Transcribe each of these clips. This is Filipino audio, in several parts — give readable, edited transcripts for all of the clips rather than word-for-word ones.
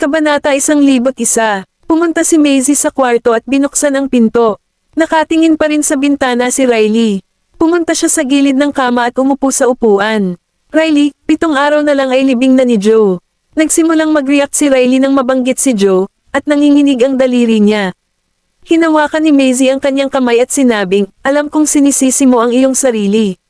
Kabanata 101. Pumunta si Maisie sa kwarto at binuksan ang pinto. Nakatingin pa rin sa bintana si Riley. Pumunta siya sa gilid ng kama at umupo sa upuan. Riley, 7 araw na lang ay libing na ni Joe. Nagsimulang mag-react si Riley nang mabanggit si Joe, at nanginginig ang daliri niya. Hinawakan ni Maisie ang kanyang kamay at sinabing, alam kong sinisisi mo ang iyong sarili.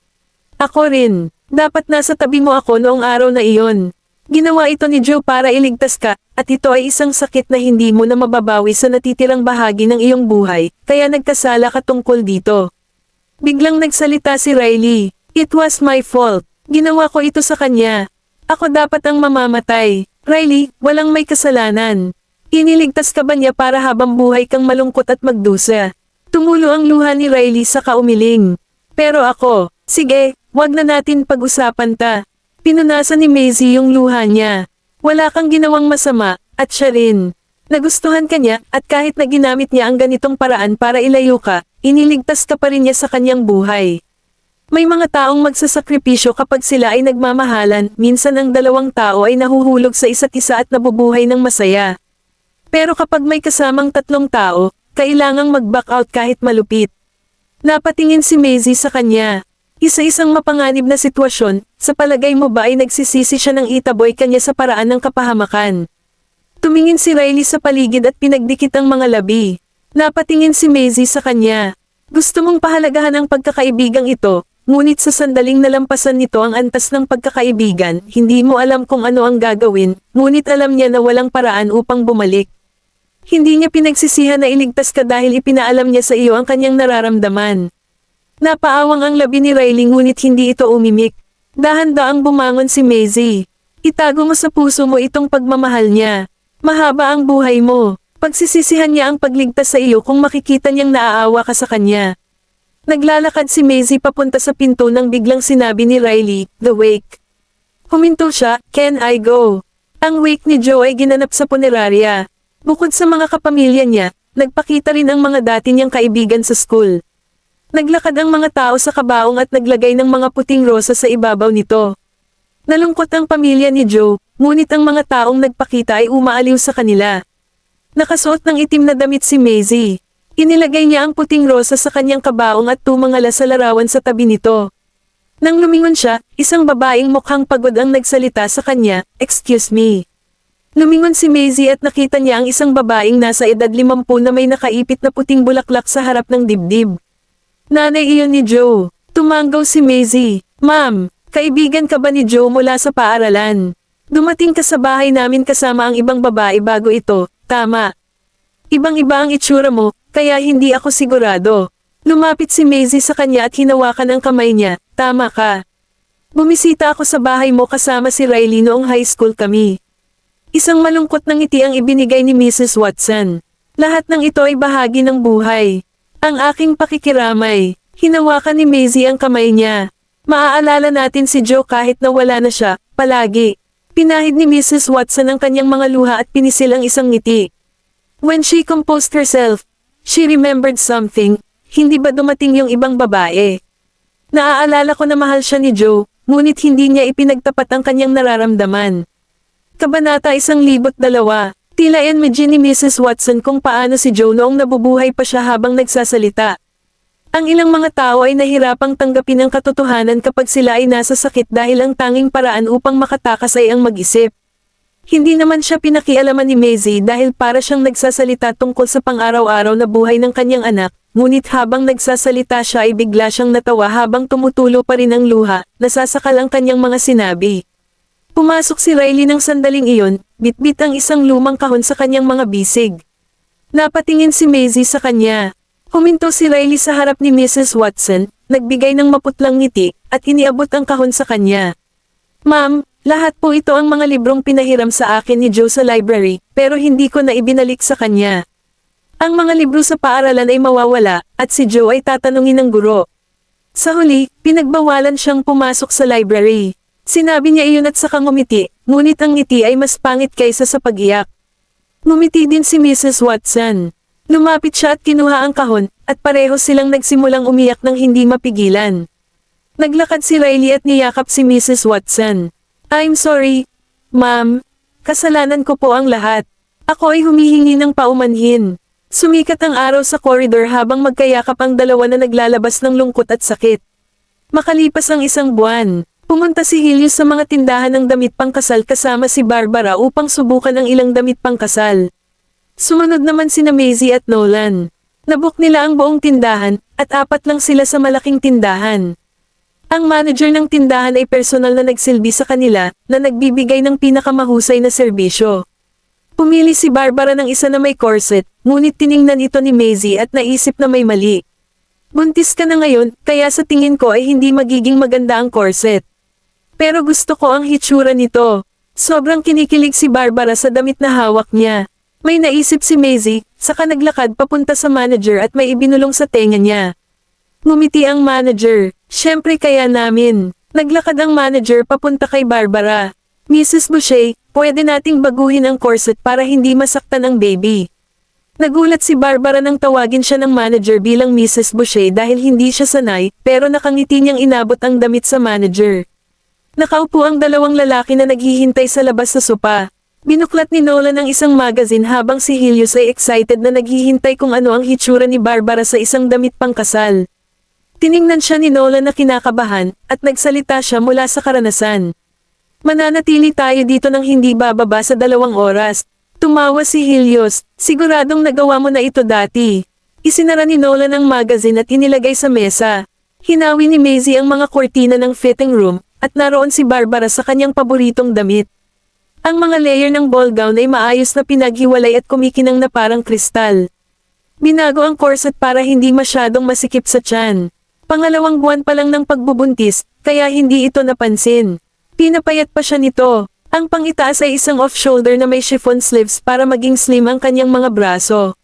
Ako rin. Dapat nasa tabi mo ako noong araw na iyon. Ginawa ito ni Joe para iligtas ka, at ito ay isang sakit na hindi mo na mababawi sa natitirang bahagi ng iyong buhay, kaya nagkasala ka tungkol dito. Biglang nagsalita si Riley. It was my fault. Ginawa ko ito sa kanya. Ako dapat ang mamamatay. Riley, walang may kasalanan. Iniligtas ka ba niya para habang buhay kang malungkot at magdusa? Tumulo ang luha ni Riley sa kaumiling. Pero ako, sige, wag na natin pag-usapan ta. Pinunasan ni Maisie yung luha niya. Wala kang ginawang masama, at siya rin. Nagustuhan ka niya, at kahit na ginamit niya ang ganitong paraan para ilayo ka, iniligtas ka pa rin niya sa kanyang buhay. May mga taong magsasakripisyo kapag sila ay nagmamahalan, minsan ang dalawang tao ay nahuhulog sa isa't isa at nabubuhay ng masaya. Pero kapag may kasamang 3 tao, kailangang mag-back out kahit malupit. Napatingin si Maisie sa kanya. Isa-isang mapanganib na sitwasyon, sa palagay mo ba ay nagsisisi siya ng itaboy kanya sa paraan ng kapahamakan? Tumingin si Riley sa paligid at pinagdikit ang mga labi. Napatingin si Maisie sa kanya. Gusto mong pahalagahan ang pagkakaibigang ito, ngunit sa sandaling nalampasan nito ang antas ng pagkakaibigan, hindi mo alam kung ano ang gagawin, ngunit alam niya na walang paraan upang bumalik. Hindi niya pinagsisihan na iligtas ka dahil ipinaalam niya sa iyo ang kanyang nararamdaman. Napaawang ang labi ni Riley ngunit hindi ito umimik. Dahan-daang bumangon si Maisie. Itago mo sa puso mo itong pagmamahal niya. Mahaba ang buhay mo. Pagsisisihan niya ang pagligtas sa iyo kung makikita niyang naaawa ka sa kanya. Naglalakad si Maisie papunta sa pinto nang biglang sinabi ni Riley, "The wake." Huminto siya, "Can I go?" Ang wake ni Joe ay ginanap sa punerarya. Bukod sa mga kapamilya niya, nagpakita rin ang mga dati niyang kaibigan sa school. Naglakad ang mga tao sa kabaong at naglagay ng mga puting rosa sa ibabaw nito. Nalungkot ang pamilya ni Joe, ngunit ang mga taong nagpakita ay umaaliw sa kanila. Nakasuot ng itim na damit si Maisie. Inilagay niya ang puting rosa sa kanyang kabaong at tumangala sa larawan sa tabi nito. Nang lumingon siya, isang babaeng mukhang pagod ang nagsalita sa kanya, "Excuse me." Lumingon si Maisie at nakita niya ang isang babaeng nasa edad 50 na may nakaipit na puting bulaklak sa harap ng dibdib. Nanay iyon ni Joe. Tumanggaw si Maisie. "Ma'am, kaibigan ka ba ni Joe mula sa paaralan? Dumating ka sa bahay namin kasama ang ibang babae bago ito, tama? Ibang-iba ang itsura mo, kaya hindi ako sigurado." Lumapit si Maisie sa kanya at hinawakan ang kamay niya, "Tama ka. Bumisita ako sa bahay mo kasama si Riley noong high school kami." Isang malungkot na ngiti ang ibinigay ni Mrs. Watson. Lahat ng ito ay bahagi ng buhay. Ang aking pakikiramay. Hinawakan ni Maisie ang kamay niya. Maaalala natin si Joe kahit na wala na siya, palagi. Pinahid ni Mrs. Watson ang kanyang mga luha at pinisil ang isang ngiti. When she composed herself, she remembered something. Hindi ba dumating yung ibang babae? Naaalala ko na mahal siya ni Joe, ngunit hindi niya ipinagtapat ang kanyang nararamdaman. Kabanata 102. Tila enmedyo ni Mrs. Watson kung paano si Joe noong nabubuhay pa siya habang nagsasalita. Ang ilang mga tao ay nahirapang tanggapin ang katotohanan kapag sila ay nasa sakit dahil ang tanging paraan upang makatakas ay ang mag-isip. Hindi naman siya pinakialaman ni Maisie dahil para siyang nagsasalita tungkol sa pang-araw-araw na buhay ng kanyang anak, ngunit habang nagsasalita siya ay bigla siyang natawa habang tumutulo pa rin ang luha, nasasakal ang kanyang mga sinabi. Pumasok si Riley ng sandaling iyon, bitbit ang isang lumang kahon sa kanyang mga bisig. Napatingin si Maisie sa kanya. Huminto si Riley sa harap ni Mrs. Watson, nagbigay ng maputlang ngiti, at iniabot ang kahon sa kanya. "Ma'am, lahat po ito ang mga librong pinahiram sa akin ni Joe sa library, pero hindi ko na ibinalik sa kanya. Ang mga libro sa paaralan ay mawawala, at si Joe ay tatanungin ng guro." Sa huli, pinagbawalan siyang pumasok sa library. Sinabi niya iyon at saka ngumiti, ngunit ang ngiti ay mas pangit kaysa sa pag-iyak. Ngumiti din si Mrs. Watson. Lumapit siya at kinuha ang kahon, at pareho silang nagsimulang umiyak ng hindi mapigilan. Naglakad si Riley at niyakap si Mrs. Watson. "I'm sorry, ma'am. kasalanan ko po ang lahat. Ako ay humihingi ng paumanhin. Sumikat ang araw sa koridor habang magkayakap ang dalawa na naglalabas ng lungkot at sakit. Makalipas ang isang buwan, pumunta si Helios sa mga tindahan ng damit pangkasal kasama si Barbara upang subukan ang ilang damit pangkasal. Sumunod naman sina Maisie at Nolan. Nabook nila ang buong tindahan, at 4 lang sila sa malaking tindahan. Ang manager ng tindahan ay personal na nagsilbi sa kanila, na nagbibigay ng pinakamahusay na serbisyo. Pumili si Barbara ng isa na may corset, ngunit tiningnan ito ni Maisie at naisip na may mali. Buntis ka na ngayon, kaya sa tingin ko ay hindi magiging maganda ang corset. Pero gusto ko ang hitsura nito. Sobrang kinikilig si Barbara sa damit na hawak niya. May naisip si Maisie, saka naglakad papunta sa manager at may ibinulong sa tenga niya. Ngumiti ang manager, syempre kaya namin. Naglakad ang manager papunta kay Barbara. Mrs. Boucher, pwede nating baguhin ang corset para hindi masaktan ang baby. Nagulat si Barbara nang tawagin siya ng manager bilang Mrs. Boucher dahil hindi siya sanay, pero nakangiti niyang inabot ang damit sa manager. Nakaupo ang 2 lalaki na naghihintay sa labas sa sopa. Binuklat ni Nolan ang isang magazine habang si Helios ay excited na naghihintay kung ano ang hitsura ni Barbara sa isang damit pangkasal. Tiningnan siya ni Nolan na kinakabahan, at nagsalita siya mula sa karanasan. Mananatili tayo dito ng hindi bababa sa 2 oras. Tumawa si Helios, siguradong nagawa mo na ito dati. Isinara ni Nolan ang magazine at inilagay sa mesa. Hinawi ni Maisie ang mga kortina ng fitting room, at naroon si Barbara sa kanyang paboritong damit. Ang mga layer ng ball gown ay maayos na pinaghiwalay at kumikinang na parang kristal. Binago ang corset para hindi masyadong masikip sa tiyan. Pangalawang buwan pa lang ng pagbubuntis, kaya hindi ito napansin. Pinapayat pa siya nito. Ang pangitaas ay isang off-shoulder na may chiffon sleeves para maging slim ang kanyang mga braso.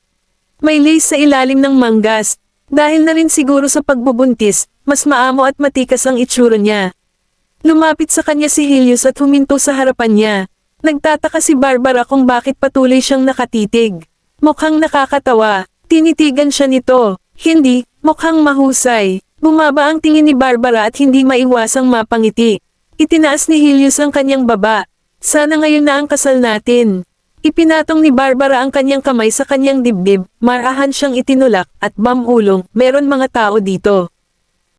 May lace sa ilalim ng manggas. Dahil na rin siguro sa pagbubuntis, mas maamo at matikas ang itsura niya. Lumapit sa kanya si Helios at huminto sa harapan niya. Nagtataka si Barbara kung bakit patuloy siyang nakatitig. Mukhang nakakatawa. Tinitigan siya nito. Hindi, mukhang mahusay. Bumaba ang tingin ni Barbara at hindi maiwasang mapangiti. Itinaas ni Helios ang kanyang baba. Sana ngayon na ang kasal natin. Ipinatong ni Barbara ang kanyang kamay sa kanyang dibdib, marahan siyang itinulak, at mamulong, meron mga tao dito.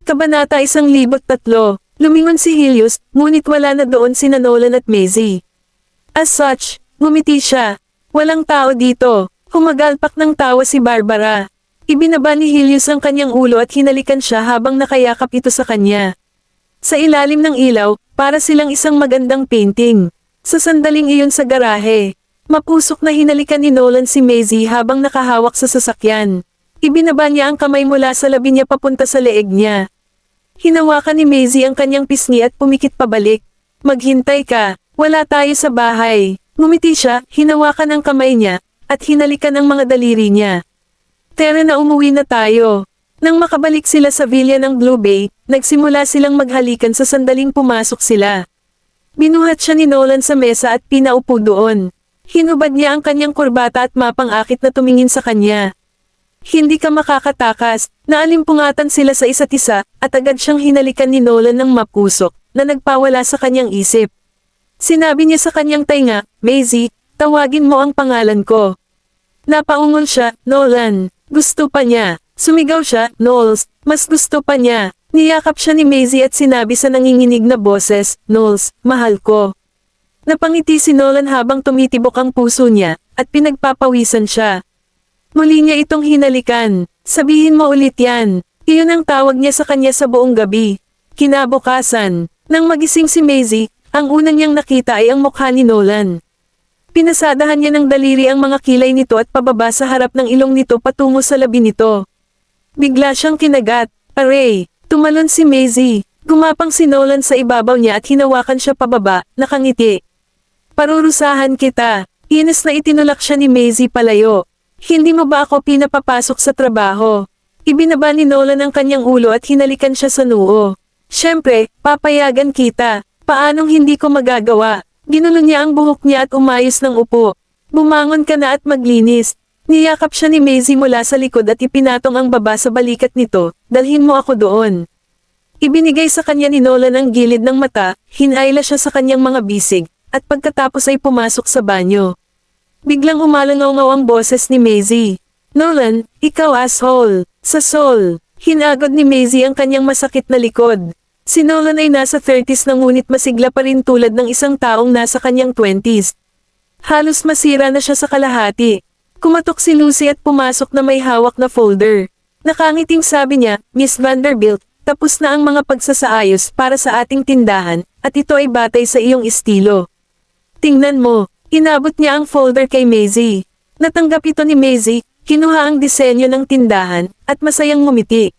Kabanata 103. Lumingon si Helios, ngunit wala na doon sina Nolan at Maisie. As such, ngumiti siya. Walang tao dito. Humagalpak ng tawa si Barbara. Ibinaba ni Helios ang kanyang ulo at hinalikan siya habang nakayakap ito sa kanya. Sa ilalim ng ilaw, para silang isang magandang painting. Sa sandaling iyon sa garahe, mapusok na hinalikan ni Nolan si Maisie habang nakahawak sa sasakyan. Ibinaba niya ang kamay mula sa labi niya papunta sa leeg niya. Hinawakan ni Maisie ang kanyang pisngi at pumikit pabalik. Maghintay ka. Wala tayo sa bahay. Ngumiti siya, hinawakan ang kamay niya, at hinalikan ang mga daliri niya. Tara na, umuwi na tayo. Nang makabalik sila sa villa ng Blue Bay, nagsimula silang maghalikan sa sandaling pumasok sila. Binuhat siya ni Nolan sa mesa at pinaupo doon. Hinubad niya ang kanyang kurbata at mapang-akit na tumingin sa kanya. Hindi ka makakatakas. Naalimpungatan sila sa isa't isa, at agad siyang hinalikan ni Nolan ng mapusok, na nagpawala sa kanyang isip. Sinabi niya sa kanyang tainga, Maisie, tawagin mo ang pangalan ko. Napaungol siya, Nolan. Gusto pa niya. Sumigaw siya, Knowles. Mas gusto pa niya. Niyakap siya ni Maisie at sinabi sa nanginginig na boses, Knowles, mahal ko. Napangiti si Nolan habang tumitibok ang puso niya, at pinagpapawisan siya. Muli niya itong hinalikan. Sabihin mo ulit yan. Iyon ang tawag niya sa kanya sa buong gabi. Kinabukasan, nang magising si Maisie, ang una niyang nakita ay ang mukha ni Nolan. Pinasadahan niya ng daliri ang mga kilay nito at pababa sa harap ng ilong nito patungo sa labi nito. Bigla siyang kinagat. Aray! Tumalon si Maisie. Gumapang si Nolan sa ibabaw niya at hinawakan siya pababa, nakangiti. Parurusahan kita. Inis na itinulak siya ni Maisie palayo. Hindi mo ba ako pinapapasok sa trabaho? Ibinaba ni Nolan ang kanyang ulo at hinalikan siya sa noo. Siyempre, papayagan kita. Paanong hindi ko magagawa? Ginulo niya ang buhok niya at umayos ng upo. Bumangon ka na at maglinis. Niyakap siya ni Maisie mula sa likod at ipinatong ang baba sa balikat nito, dalhin mo ako doon. Ibinigay sa kanya ni Nolan ang gilid ng mata, hinayla siya sa kanyang mga bisig, at pagkatapos ay pumasok sa banyo. Biglang umalangaw ang boses ni Maisie. Nolan, ikaw asshole. Sa Sol. Hinagod ni Maisie ang kanyang masakit na likod. Si Nolan ay nasa 30s na ngunit masigla pa rin tulad ng isang taong nasa kanyang 20s. Halos masira na siya sa kalahati. Kumatok si Lucy at pumasok na may hawak na folder. Nakangiting sabi niya, Miss Vanderbilt, tapos na ang mga pagsasaayos para sa ating tindahan, at ito ay batay sa iyong estilo. Tingnan mo, inabot niya ang folder kay Maisie. Natanggap ito ni Maisie, kinuha ang disenyo ng tindahan, at masayang ngumiti.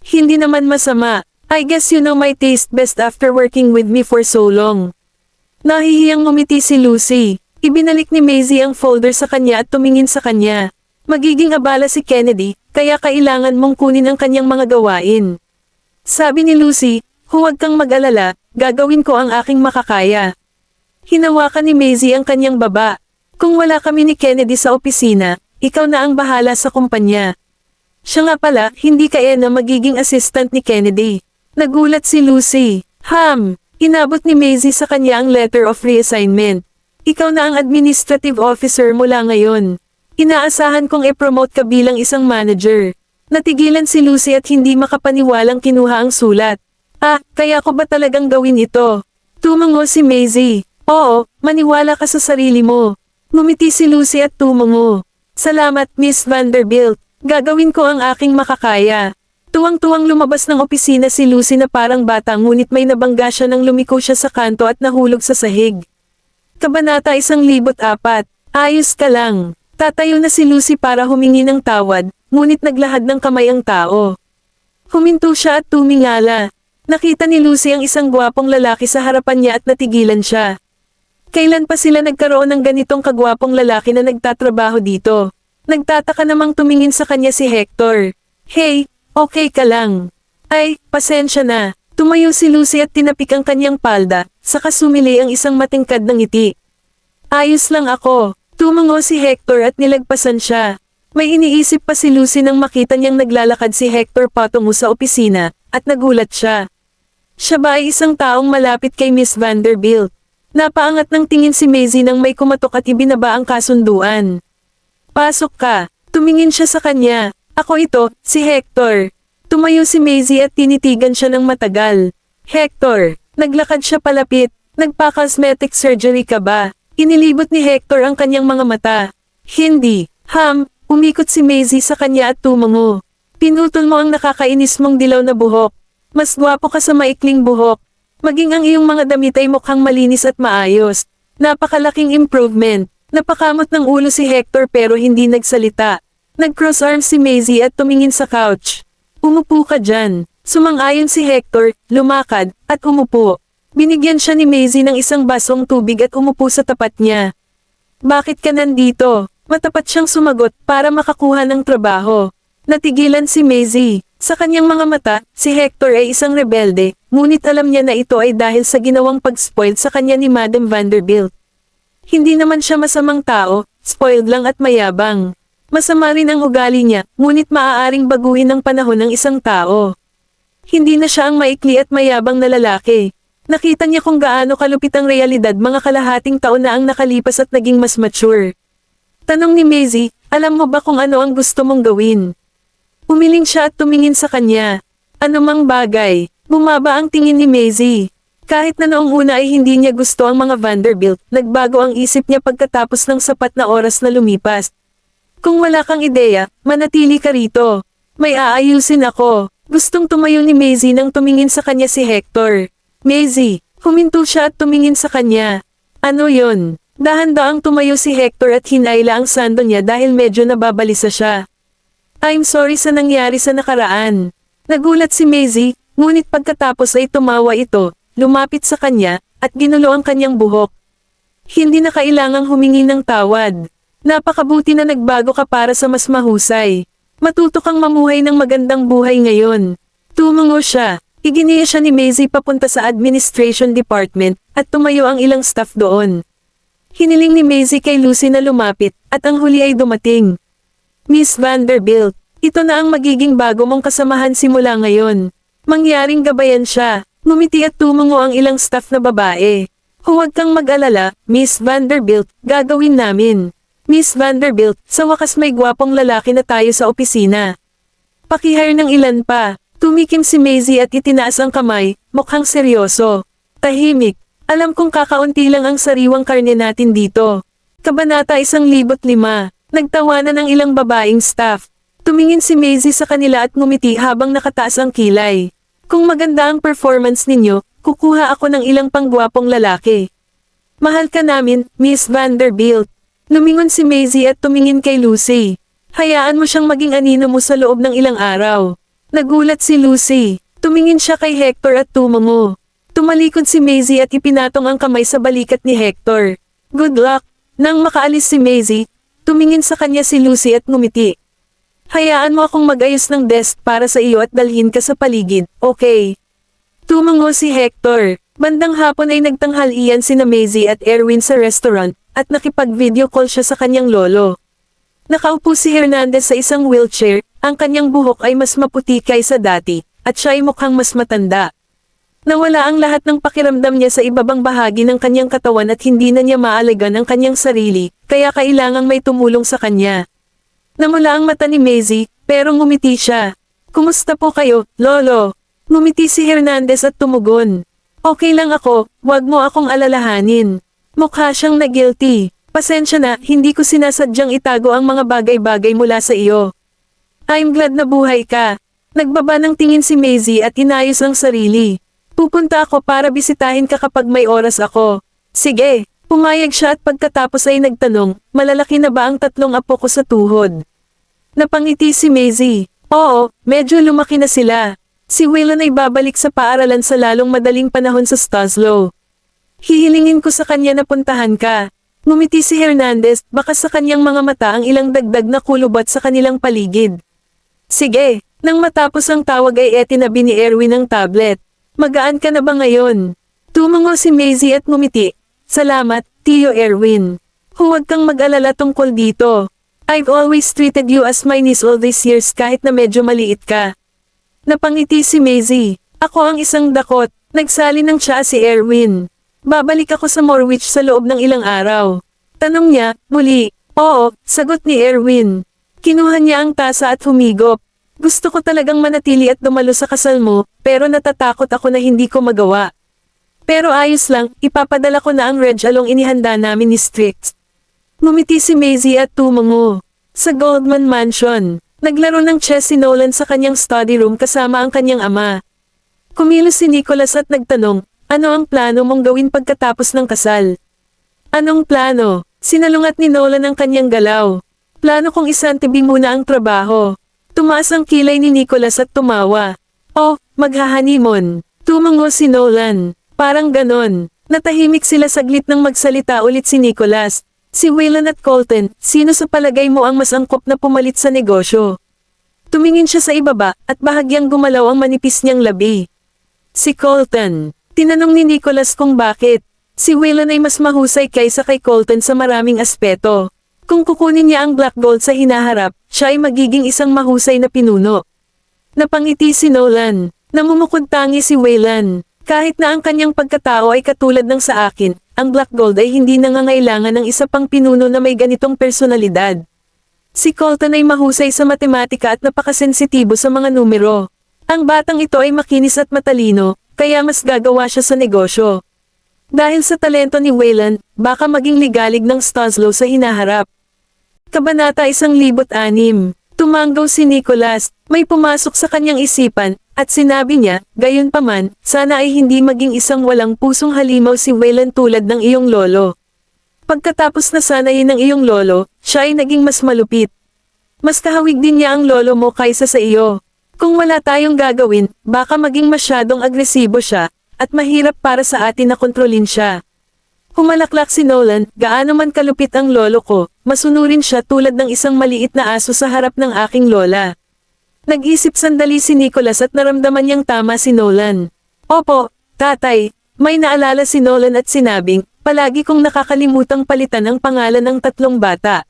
Hindi naman masama. I guess you know my taste best after working with me for so long. Nahihiyang ngumiti si Lucy. Ibinalik ni Maisie ang folder sa kanya at tumingin sa kanya. Magiging abala si Kennedy, kaya kailangan mong kunin ang kanyang mga gawain. Sabi ni Lucy, huwag kang mag-alala, gagawin ko ang aking makakaya. Hinawakan ni Maisie ang kanyang baba. Kung wala kami ni Kennedy sa opisina, ikaw na ang bahala sa kumpanya. Siya nga pala, hindi ka na magiging assistant ni Kennedy. Nagulat si Lucy. Inabot ni Maisie sa kanya ang letter of reassignment. Ikaw na ang administrative officer mula ngayon. Inaasahan kong i-promote ka bilang isang manager. Natigilan si Lucy at hindi makapaniwalang kinuha ang sulat. Kaya ko ba talagang gawin ito? Tumango si Maisie. Oo, maniwala ka sa sarili mo. Ngumiti si Lucy at tumango. Salamat, Miss Vanderbilt. Gagawin ko ang aking makakaya. Tuwang-tuwang lumabas ng opisina si Lucy na parang bata ngunit may nabangga siya nang lumiko siya sa kanto at nahulog sa sahig. Kabanata 104. Ayos ka lang. Tatayo na si Lucy para humingi ng tawad, ngunit naglahad ng kamay ang tao. Huminto siya at tumingala. Nakita ni Lucy ang isang gwapong lalaki sa harapan niya at natigilan siya. Kailan pa sila nagkaroon ng ganitong kagwapong lalaki na nagtatrabaho dito? Nagtataka namang tumingin sa kanya si Hector. Hey, okay ka lang. Ay, pasensya na. Tumayo si Lucy at tinapik ang kanyang palda, saka sumili ang isang matingkad na ngiti. Ayos lang ako. Tumango si Hector at nilagpasan siya. May iniisip pa si Lucy nang makita niyang naglalakad si Hector patungo sa opisina, at nagulat siya. Siya ba ay isang taong malapit kay Miss Vanderbilt? Napaangat ng tingin si Maisie nang may kumatok at ibinaba ang kasunduan. Pasok ka. Tumingin siya sa kanya. Ako ito, si Hector. Tumayo si Maisie at tinitigan siya ng matagal. Hector, naglakad siya palapit. Nagpa-cosmetic surgery ka ba? Inilibot ni Hector ang kanyang mga mata. Hindi. Umikot si Maisie sa kanya at tumango. Pinutol mo ang nakakainis mong dilaw na buhok. Mas gwapo ka sa maikling buhok. Maging ang iyong mga damit ay mukhang malinis at maayos. Napakalaking improvement. Napakamot ng ulo si Hector pero hindi nagsalita. Nag-cross arms si Maisie at tumingin sa couch. Umupo ka dyan. Sumang-ayon si Hector, lumakad, at umupo. Binigyan siya ni Maisie ng isang basong tubig at umupo sa tapat niya. Bakit ka nandito? Matapat siyang sumagot para makakuha ng trabaho. Natigilan si Maisie. Sa kanyang mga mata, si Hector ay isang rebelde, ngunit alam niya na ito ay dahil sa ginawang pag-spoiled sa kanya ni Madam Vanderbilt. Hindi naman siya masamang tao, spoiled lang at mayabang. Masama rin ang ugali niya, ngunit maaaring baguhin ng panahon ng isang tao. Hindi na siya ang maikli at mayabang na lalaki. Nakita niya kung gaano kalupit ang realidad mga kalahating taon na ang nakalipas at naging mas mature. Tanong ni Maisie, alam mo ba kung ano ang gusto mong gawin? Umiling siya at tumingin sa kanya. Ano mang bagay, bumaba ang tingin ni Maisie. Kahit na noong una ay hindi niya gusto ang mga Vanderbilt, nagbago ang isip niya pagkatapos ng sapat na oras na lumipas. Kung wala kang ideya, manatili ka rito. May aayusin ako. Gustong tumayo ni Maisie nang tumingin sa kanya si Hector. Maisie, huminto siya at tumingin sa kanya. Ano yon? Dahan-daang tumayo si Hector at hinayla ang sando niya dahil medyo nababalisa siya. I'm sorry sa nangyari sa nakaraan. Nagulat si Maisie, ngunit pagkatapos ay tumawa ito, lumapit sa kanya, at ginulo ang kanyang buhok. Hindi na kailangang humingi ng tawad. Napakabuti na nagbago ka para sa mas mahusay. Matuto kang mamuhay ng magandang buhay ngayon. Tumango siya. Iginiya siya ni Maisie papunta sa administration department, at tumayo ang ilang staff doon. Hiniling ni Maisie kay Lucy na lumapit, at ang huli ay dumating. Miss Vanderbilt, ito na ang magiging bago mong kasamahan simula ngayon. Mangyaring gabayan siya. Ngumiti at tumango ang ilang staff na babae. Huwag kang mag-alala, Miss Vanderbilt, gagawin namin. Miss Vanderbilt, sa wakas may gwapong lalaki na tayo sa opisina. Pakihire ng ilan pa. Tumikim si Maisie at itinaas ang kamay, mukhang seryoso. Tahimik. Alam kong kakaunti lang ang sariwang karne natin dito. Kabanata 105. Nagtawanan ng ilang babaeng staff. Tumingin si Maisie sa kanila at ngumiti habang nakataas ang kilay. Kung maganda ang performance ninyo, kukuha ako ng ilang panggwapong lalaki. Mahal ka namin, Miss Vanderbilt. Lumingon si Maisie at tumingin kay Lucy. Hayaan mo siyang maging anino mo sa loob ng ilang araw. Nagulat si Lucy. Tumingin siya kay Hector at tumango. Tumalikod si Maisie at ipinatong ang kamay sa balikat ni Hector. Good luck. Nang makaalis si Maisie, tumingin sa kanya si Lucy at ngumiti. Hayaan mo akong mag-ayos ng desk para sa iyo at dalhin ka sa paligid, okay? Tumango si Hector. Bandang hapon ay nagtanghalian sina Maisie at Erwin sa restaurant, at nakipag-video call siya sa kanyang lolo. Nakaupo si Hernandez sa isang wheelchair, ang kanyang buhok ay mas maputi kaysa dati, at siya ay mukhang mas matanda. Nawala ang lahat ng pakiramdam niya sa ibabang bahagi ng kanyang katawan at hindi na niya maalagan ang kanyang sarili, kaya kailangang may tumulong sa kanya. Namula ang mata ni Maisie, pero ngumiti siya. Kumusta po kayo, lolo? Ngumiti si Hernandez at tumugon. Okay lang ako, wag mo akong alalahanin. Mukha siyang na-guilty. Pasensya na, hindi ko sinasadyang itago ang mga bagay-bagay mula sa iyo. I'm glad na buhay ka. Nagbaba ng tingin si Maisie at inayos ang sarili. Pupunta ako para bisitahin ka kapag may oras ako. Sige, pumayag siya at pagkatapos ay nagtanong, malalaki na ba ang 3 apo ko sa tuhod? Napangiti si Maisie. Oo, medyo lumaki na sila. Si Waylon ay babalik sa paaralan sa lalong madaling panahon sa Staslow. Hihilingin ko sa kanya na puntahan ka. Ngumiti si Hernandez, baka sa kanyang mga mata ang ilang dagdag na kulubot sa kanilang paligid. Sige, nang matapos ang tawag ay etinabi ni Erwin ang tablet. Magaan ka na ba ngayon? Tumango si Maisie at ngumiti. Salamat, Tio Erwin. Huwag kang mag-alala tungkol dito. I've always treated you as my niece all these years kahit na medyo maliit ka. Napangiti si Maisie. Ako ang isang dakot. Nagsali ng siya si Erwin. Babalik ako sa Morwich sa loob ng ilang araw. Tanong niya, muli. Oo, sagot ni Erwin. Kinuha niya ang tasa at humigop. Gusto ko talagang manatili at dumalo sa kasal mo, pero natatakot ako na hindi ko magawa. Pero ayos lang, ipapadala ko na ang regalong inihanda namin ni Strix. Ngumiti si Maisie at tumango. Sa Goldman Mansion, naglaro ng chess si Nolan sa kanyang study room kasama ang kanyang ama. Kumilos si Nicholas at nagtanong, ano ang plano mong gawin pagkatapos ng kasal? Anong plano? Sinalungat ni Nolan ang kanyang galaw. Plano kong isantibi muna ang trabaho. Tumaas ang kilay ni Nicholas at tumawa. Oh, maghahanimon. Tumango si Nolan. Parang ganon. Natahimik sila saglit nang magsalita ulit si Nicholas. Si Waylon at Colton, sino sa palagay mo ang mas angkop na pumalit sa negosyo? Tumingin siya sa ibaba, at bahagyang gumalaw ang manipis niyang labi. Si Colton. Tinanong ni Nicholas kung bakit. Si Waylon ay mas mahusay kaysa kay Colton sa maraming aspeto. Kung kukunin niya ang black gold sa hinaharap, siya ay magiging isang mahusay na pinuno. Napangiti si Nolan. Namumukod tangi si Waylon. Kahit na ang kanyang pagkatao ay katulad ng sa akin, ang black gold ay hindi nangangailangan ng isa pang pinuno na may ganitong personalidad. Si Colton ay mahusay sa matematika at napakasensitibo sa mga numero. Ang batang ito ay makinis at matalino, kaya mas gagawa siya sa negosyo. Dahil sa talento ni Waylon, baka maging ligalig ng Staslow sa hinaharap. Kabanata 106. Tumanggaw si Nicholas, may pumasok sa kanyang isipan, at sinabi niya, gayunpaman, sana ay hindi maging isang walang pusong halimaw si Waylon tulad ng iyong lolo. Pagkatapos na sanayin ng iyong lolo, siya ay naging mas malupit. Mas kahawig din niya ang lolo mo kaysa sa iyo. Kung wala tayong gagawin, baka maging masyadong agresibo siya, at mahirap para sa atin na kontrolin siya. Humalaklak si Nolan, gaano man kalupit ang lolo ko, masunurin siya tulad ng isang maliit na aso sa harap ng aking lola. Nag-isip sandali si Nicholas at naramdaman niyang tama si Nolan. Opo, tatay, may naalala si Nolan at sinabing, palagi kong nakakalimutang palitan ang pangalan ng 3 bata.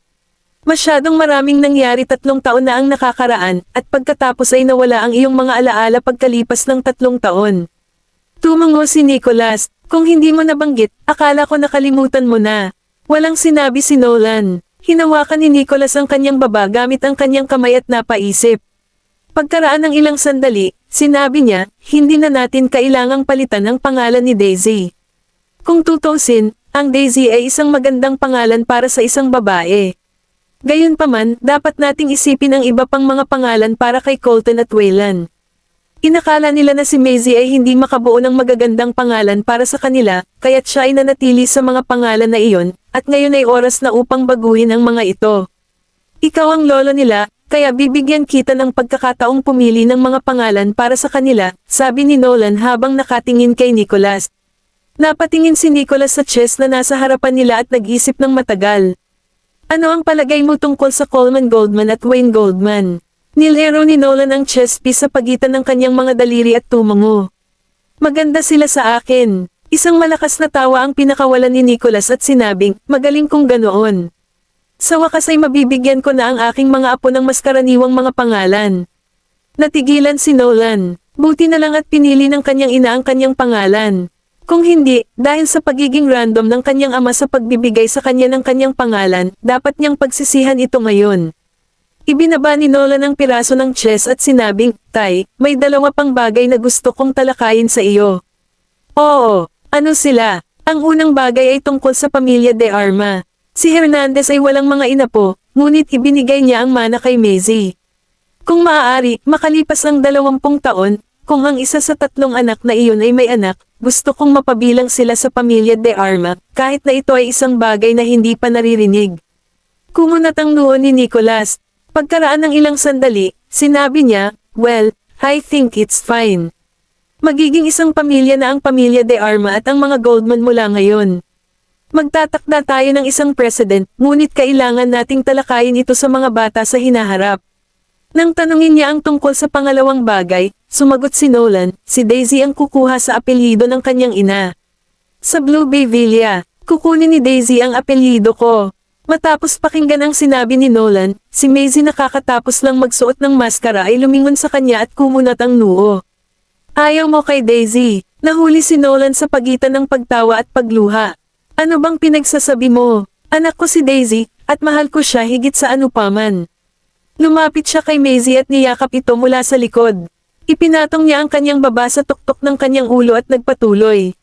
Masyadong maraming nangyari 3 taon na ang nakakaraan, at pagkatapos ay nawala ang iyong mga alaala pagkalipas ng 3 taon. Tumango si Nicholas, Kung hindi mo nabanggit, akala ko nakalimutan mo na. Walang sinabi si Nolan. Hinawakan ni Nicholas ang kanyang baba gamit ang kanyang kamay at napaisip. Pagkaraan ng ilang sandali, sinabi niya, hindi na natin kailangang palitan ang pangalan ni Daisy. Kung tutusin, ang Daisy ay isang magandang pangalan para sa isang babae. Gayunpaman, dapat nating isipin ang iba pang mga pangalan para kay Colton at Wayland. Inakala nila na si Maisie ay hindi makabuo ng magagandang pangalan para sa kanila, kaya't siya ay nanatili sa mga pangalan na iyon, at ngayon ay oras na upang baguhin ang mga ito. Ikaw ang lolo nila, kaya bibigyan kita ng pagkakataong pumili ng mga pangalan para sa kanila, sabi ni Nolan habang nakatingin kay Nicholas. Napatingin si Nicholas sa chess na nasa harapan nila at nag-isip ng matagal. Ano ang palagay mo tungkol sa Coleman Goldman at Wayne Goldman? Nilero ni Nolan ang chess piece sa pagitan ng kanyang mga daliri at tumango. Maganda sila sa akin. Isang malakas na tawa ang pinakawalan ni Nicholas at sinabing, magaling kung ganoon. Sa wakas ay mabibigyan ko na ang aking mga apo ng mas karaniwang mga pangalan. Natigilan si Nolan. Buti na lang at pinili ng kanyang ina ang kanyang pangalan. Kung hindi, dahil sa pagiging random ng kanyang ama sa pagbibigay sa kanya ng kanyang pangalan, dapat niyang pagsisihan ito ngayon. Ibinaba ni Nolan ang piraso ng chess at sinabing, Tay, may dalawa pang bagay na gusto kong talakayin sa iyo. Oo, ano sila? Ang unang bagay ay tungkol sa pamilya de Arma. Si Hernandez ay walang mga inapo, ngunit ibinigay niya ang mana kay Maisie. Kung maaari, makalipas ang 20 taon, kung ang isa sa 3 anak na iyon ay may anak, gusto kong mapabilang sila sa pamilya de Arma, kahit na ito ay isang bagay na hindi pa naririnig. Kumunat ang noo ni Nicholas. Pagkaraan ng ilang sandali, sinabi niya, well, I think it's fine. Magiging isang pamilya na ang pamilya de Arma at ang mga Goldman mula ngayon. Magtatakda tayo ng isang president, ngunit kailangan nating talakayin ito sa mga bata sa hinaharap. Nang tanungin niya ang tungkol sa pangalawang bagay, sumagot si Nolan, si Daisy ang kukuha sa apelyido ng kanyang ina. Sa Blue Bay Villa, kukunin ni Daisy ang apelyido ko. Matapos pakinggan ang sinabi ni Nolan, si Maisie nakakatapos lang magsuot ng maskara ay lumingon sa kanya at kumunat ang noo. Ayaw mo kay Daisy, nahuli si Nolan sa pagitan ng pagtawa at pagluha. Ano bang pinagsasabi mo? Anak ko si Daisy, at mahal ko siya higit sa anupaman. Lumapit siya kay Maisie at niyakap ito mula sa likod. Ipinatong niya ang kanyang baba sa tuktok ng kanyang ulo at nagpatuloy.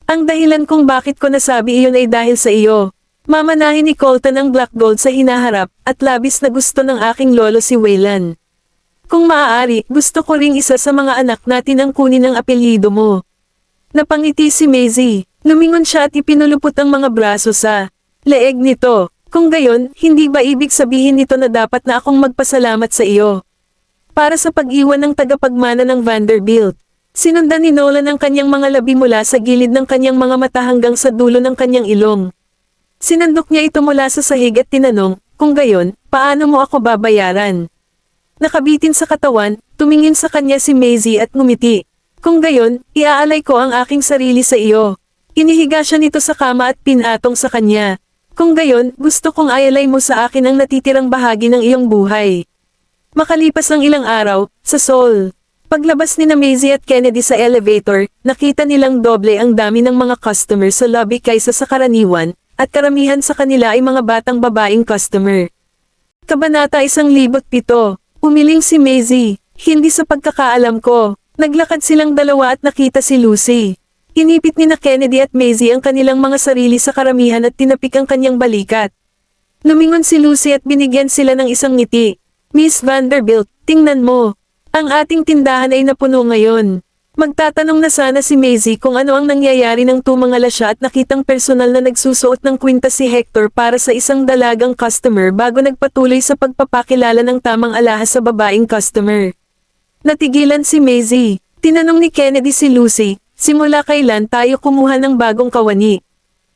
Ang dahilan kung bakit ko nasabi iyon ay dahil sa iyo. Mamanahin ni Colton ang black gold sa hinaharap, at labis na gusto ng aking lolo si Wayland. Kung maaari, gusto ko ring isa sa mga anak natin ang kunin ang apelyido mo. Napangiti si Maisie. Lumingon siya at ipinulupot ang mga braso sa leeg nito. Kung gayon, hindi ba ibig sabihin nito na dapat na akong magpasalamat sa iyo? Para sa pag-iwan ng tagapagmana ng Vanderbilt. Sinundan ni Nolan ang kanyang mga labi mula sa gilid ng kanyang mga mata hanggang sa dulo ng kanyang ilong. Sinandok niya ito mula sa sahig at tinanong, kung gayon, paano mo ako babayaran? Nakabitin sa katawan, tumingin sa kanya si Maisie at ngumiti. Kung gayon, iaalay ko ang aking sarili sa iyo. Inihiga siya nito sa kama at pinatong sa kanya. Kung gayon, gusto kong ialay mo sa akin ang natitirang bahagi ng iyong buhay. Makalipas ang ilang araw, sa Seoul. Paglabas ni na Maisie at Kennedy sa elevator, nakita nilang doble ang dami ng mga customer sa lobby kaysa sa karaniwan, at karamihan sa kanila ay mga batang babaeng customer. Kabanata 107. Umiling si Maisie. Hindi sa pagkakaalam ko. Naglakad silang dalawa at nakita si Lucy. Inipit ni na Kennedy at Maisie ang kanilang mga sarili sa karamihan at tinapik ang kanyang balikat. Lumingon si Lucy at binigyan sila ng isang ngiti. Miss Vanderbilt, tingnan mo. Ang ating tindahan ay napuno ngayon. Magtatanong na sana si Maisie kung ano ang nangyayari nang tumangala siya at nakitang personal na nagsusuot ng kwintas si Hector para sa isang dalagang customer bago nagpatuloy sa pagpapakilala ng tamang alahas sa babaeng customer. Natigilan si Maisie. Tinanong ni Kennedy si Lucy, simula kailan tayo kumuha ng bagong kawani?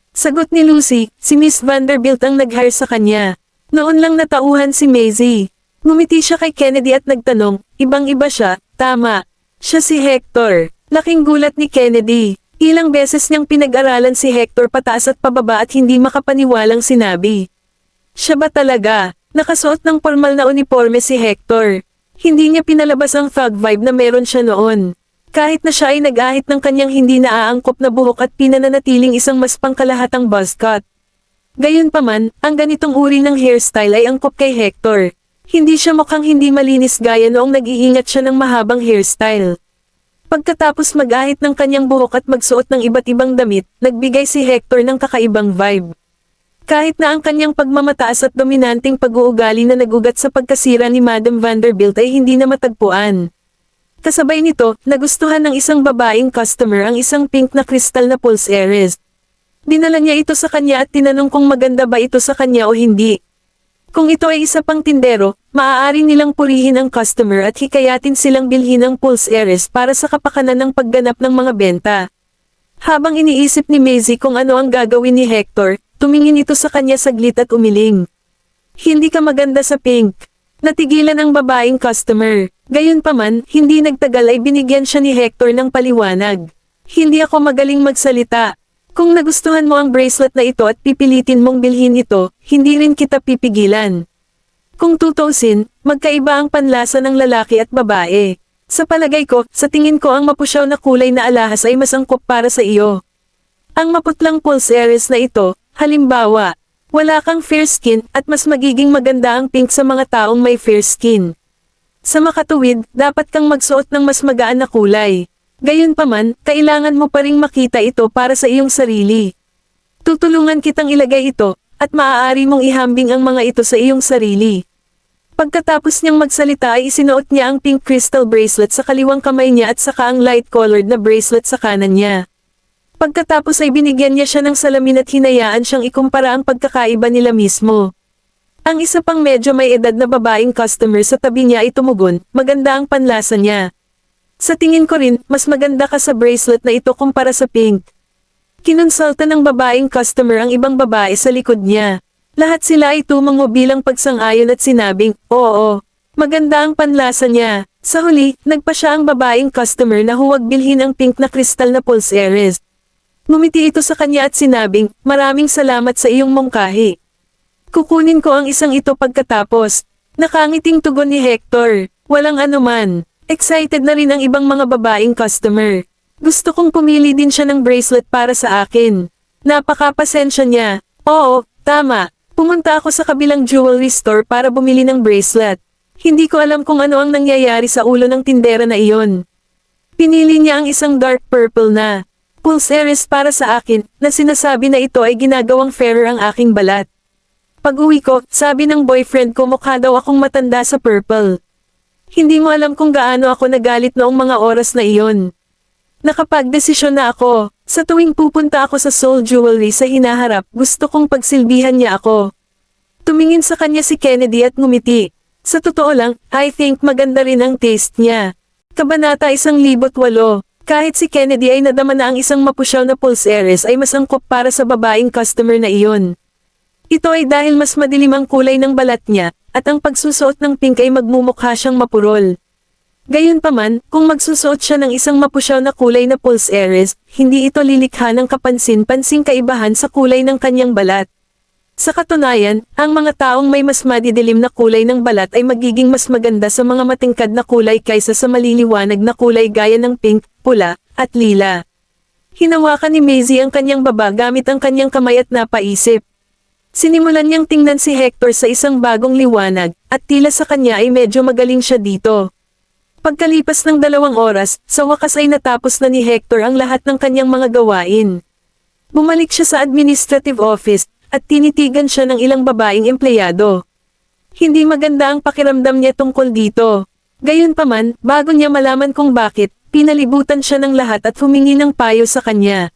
Sagot ni Lucy, si Miss Vanderbilt ang nag-hire sa kanya. Noon lang natauhan si Maisie. Ngumiti siya kay Kennedy at nagtanong, ibang-iba siya, tama. Siya si Hector. Laking gulat ni Kennedy. Ilang beses niyang pinag-aralan si Hector pataas at pababa at hindi makapaniwalang sinabi. Siya ba talaga? Nakasuot ng formal na uniforme si Hector. Hindi niya pinalabas ang thug vibe na meron siya noon. Kahit na siya ay nag-ahit ng kanyang hindi naaangkop na buhok at pinananatiling isang mas pangkalahatang buzz cut. Gayunpaman, ang ganitong uri ng hairstyle ay angkop kay Hector. Hindi siya mukhang hindi malinis gaya noong nag-iingat siya ng mahabang hairstyle. Pagkatapos mag-ahit ng kanyang buhok at magsuot ng iba't ibang damit, nagbigay si Hector ng kakaibang vibe. Kahit na ang kanyang pagmamataas at dominanteng pag-uugali na nagugat sa pagkasira ni Madam Vanderbilt ay hindi na matagpuan. Kasabay nito, nagustuhan ng isang babaeng customer ang isang pink na kristal na pulse earrings. Dinala niya ito sa kanya at tinanong kung maganda ba ito sa kanya o hindi. Kung ito ay isa pang tindero, maaari nilang purihin ang customer at hikayatin silang bilhin ang pulse earrings para sa kapakanan ng pagganap ng mga benta. Habang iniisip ni Maisie kung ano ang gagawin ni Hector, tumingin ito sa kanya saglit at umiling. Hindi ka maganda sa pink. Natigilan ang babaeng customer. Gayunpaman, hindi nagtagal ay binigyan siya ni Hector ng paliwanag. Hindi ako magaling magsalita. Kung nagustuhan mo ang bracelet na ito at pipilitin mong bilhin ito, hindi rin kita pipigilan. Kung tutuusin, magkaiba ang panlasa ng lalaki at babae. Sa palagay ko, sa tingin ko ang mapusyaw na kulay na alahas ay mas angkop para sa iyo. Ang maputlang pulse earrings na ito, halimbawa, wala kang fair skin at mas magiging maganda ang pink sa mga taong may fair skin. Sa makatuwid, dapat kang magsuot ng mas magaan na kulay. Gayunpaman, kailangan mo pa ring makita ito para sa iyong sarili. Tutulungan kitang ilagay ito, at maaari mong ihambing ang mga ito sa iyong sarili. Pagkatapos niyang magsalita ay isinuot niya ang pink crystal bracelet sa kaliwang kamay niya at saka ang light-colored na bracelet sa kanan niya. Pagkatapos ay binigyan niya siya ng salamin at hinayaan siyang ikumpara ang pagkakaiba nila mismo. Ang isa pang medyo may edad na babaeng customer sa tabi niya ay tumugon, maganda ang panlasa niya. Sa tingin ko rin, mas maganda ka sa bracelet na ito kumpara sa pink. Kinonsulta ng babaeng customer ang ibang babae sa likod niya. Lahat sila ay tumango bilang pagsang-ayon at sinabing, oo, maganda ang panlasa niya. Sa huli, nagpa siya ang babaeng customer na huwag bilhin ang pink na kristal na pulse earrings. Ngumiti ito sa kanya at sinabing, maraming salamat sa iyong mungkahi. Kukunin ko ang isang ito pagkatapos. Nakangiting tugon ni Hector, walang anuman. Excited na rin ang ibang mga babaeng customer. Gusto kong pumili din siya ng bracelet para sa akin. Napakapasensya niya. Oo, tama. Pumunta ako sa kabilang jewelry store para bumili ng bracelet. Hindi ko alam kung ano ang nangyayari sa ulo ng tindera na iyon. Pinili niya ang isang dark purple na pulse earrings para sa akin, na sinasabi na ito ay ginagawang fairer ang aking balat. Pag-uwi ko, sabi ng boyfriend ko mukha daw akong matanda sa purple. Hindi mo alam kung gaano ako nagalit noong mga oras na iyon. Nakapagdesisyon na ako. Sa tuwing pupunta ako sa Soul Jewelry sa hinaharap, gusto kong pagsilbihan niya ako. Tumingin sa kanya si Kennedy at ngumiti. Sa totoo lang, I think maganda rin ang taste niya. Kabanata 108. Kahit si Kennedy ay nadama na ang isang mapusyaw na pulse earrings ay mas angkop para sa babaeng customer na iyon. Ito ay dahil mas madilim ang kulay ng balat niya, at ang pagsusuot ng pink ay magmumukha siyang mapurol. Gayunpaman, kung magsusuot siya ng isang mapusyaw na kulay na pulse earrings, hindi ito lilikha ng kapansin-pansing kaibahan sa kulay ng kanyang balat. Sa katunayan, ang mga taong may mas madidilim na kulay ng balat ay magiging mas maganda sa mga matingkad na kulay kaysa sa maliliwanag na kulay gaya ng pink, pula, at lila. Hinawakan ni Maisie ang kanyang baba gamit ang kanyang kamay at napaisip. Sinimulan niyang tingnan si Hector sa isang bagong liwanag, at tila sa kanya ay medyo magaling siya dito. Pagkalipas ng 2 oras, sa wakas ay natapos na ni Hector ang lahat ng kanyang mga gawain. Bumalik siya sa administrative office, at tinitigan siya ng ilang babaeng empleyado. Hindi maganda ang pakiramdam niya tungkol dito. Gayunpaman, bago niya malaman kung bakit, pinalibutan siya ng lahat at humingi ng payo sa kanya.